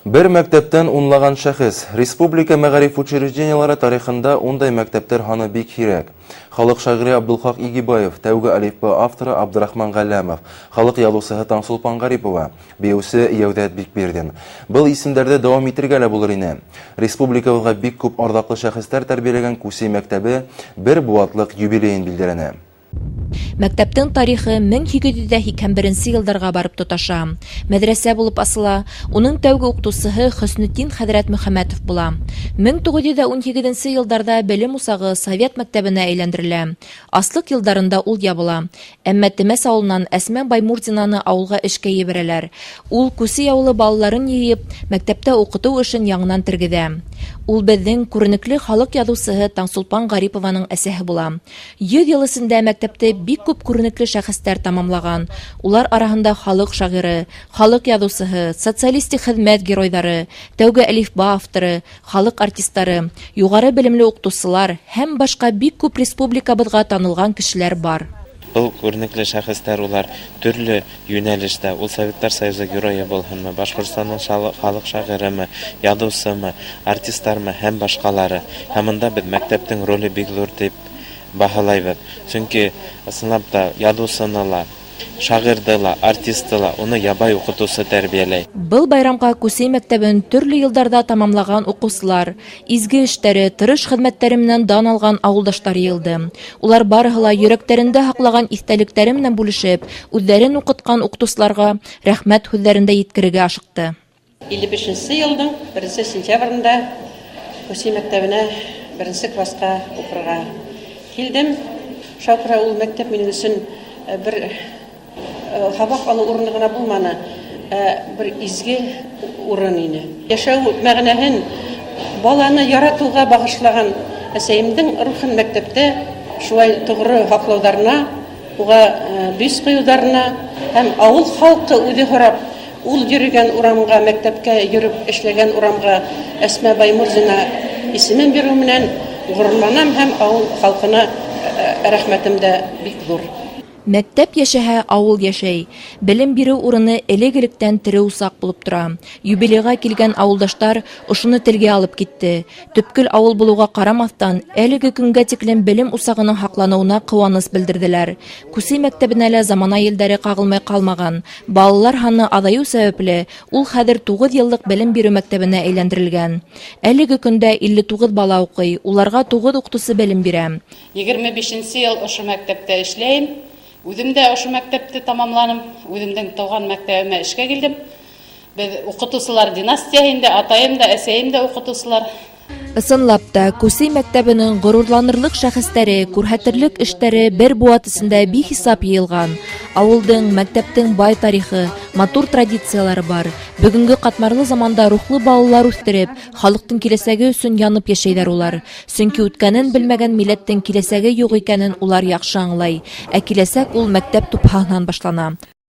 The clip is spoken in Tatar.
Бер мәктәптән унлаган шәхес. Республика мәгариф учреждениялары тарихында ундай мәктәптәр һаны бик һирәк. Халык шагыйре Абдулхак Игибаев, тәүге әлифба авторы Абдрахман Галләмов, халык язучысы Таңсулпан Гарипова, биюсе Яудәт Бикбердин. Был исемдәрдә дәвам итәргә лә булыр ине. Республикабызга бик күп ардаклы шәхестәр тәрбияләгән Күсе мәктәбе бер буатлык юбилейын билдәләнә. Мәктәптең тарихы 1881 елларга барып тоташа. Мәдрәсә булып асыла, уның тәүге укытучысы Хөснетдин хәзрәт Мөхәммәтов була. 1918 елларда белем усагы Совет мәктәбенә әйләндерелә. Аслык елларында ул ябыла. Әмма Темәс авылыннан Әсмә Баймурзинаны авылга эшкә ебәрәләр. Ул Күсе авылы балаларын йыеп, мәктәптә укыту эшен яңынан тергеҙә. Ул безнең күренекле халык язучысы Таңсулпан Гарипованың әсәһе була. 100 ел эсендә мәктәпте бик күп күренекле шәхестәр тамамлаган. Улар араһында халык шагыйре, халык язучысы, социалистик хезмәт геройдары, тәүге әлифба авторы, халык артистлары, югары белемле укытучылар һәм башка бик күп республикабызга танылган кешеләр бар. Бұл көрнекле шәхестәр улар төрле юнәлештә, ул Советтар Союзы геройы булһынмы, Башкортстанның халык шагыйреме, ядучысымы, артистлармы һәм башкалары. Һәм монда без мәктәптең роле бик зур дип баһалайбыз. Чөнки ысынлап та ядучысыны ла, шагыйрьде ла, артистты ла, уны ябай укытучы тәрбияләй. Был байрамга Күсе мәктәбен төрле елларда тамамлаган укучылар, изге эштәре, тырыш хезмәттәре менән дан алган авылдашлар йыелды. Улар барыһы ла йөрәкләрендә һаклаган истәлектәре менән бүлешеп, үҙләрен укыткан укытучыларга рәхмәт һүҙләрендә еткерергә ашыҡты. 55 елның 1 сентябрендә Күсе мәктәбенә 1 класска укырга килдем. Шакыра ул мәктәп минең өчен бер хабак алу урыны гына булманы, бер изге урын ине. Яшәү мәгънәһен баланы яратуга багышлаган әсәемнең рухын мәктәптә шулай тугры хаклаударына, уга бис куюдарына һәм авыл халкы үзе харап, ул йөргән урамга, мәктәпкә йөреп эшләгән урамга Әсмә Баймурзина исемен бирү менән гурурланам һәм авыл халкына рәхмәтем дә бик зур. Мәктәп яшәһә, авыл яшәй. Белем бирү урыны элек-электән тере усак булып тора. Юбилейга килгән авылдаштар ошоны телгә алып китте. Төпкөл авыл булуга карамастан, әлеге көнгә тиклем белем усагының һаклануына куаныс белдерделәр. Күсе мәктәбенә лә замана елдәре кагылмай калмаган. Балалар һаны азаю сәбәпле, ул хәзер 9 еллык белем бирү мәктәбенә әйләндерелгән. Әлеге көндә 59 бала укый, уларга 9 укытучы белем бирә. 25 ел ошо мәктәптә эшләйм. Үзем дә ошо мәктәпте тамамланым, үземнең туган мәктәбемә эшкә килдем. Без укытучылар династияһендә, атайым да, әсәем дә укытучылар. Ысынлап та, Күсе мәктәбенең горурланырлык шәхестәре, күрһәтерлек эштәре бер буат исендә бихисап йыелган. Авылдың, мәктәптең бай тарихы, матур традициялары бар. Бүгенге катмарлы заманда рухлы балалар үстереп, халыктың киләсәге өчен янып яшәйләр улар. Чөнки үткәнен белмәгән милләттең киләсәге юк икәнен улар яхшы аңлай. Ә киләсәк ул мәктәп тупһаһыннан башлана.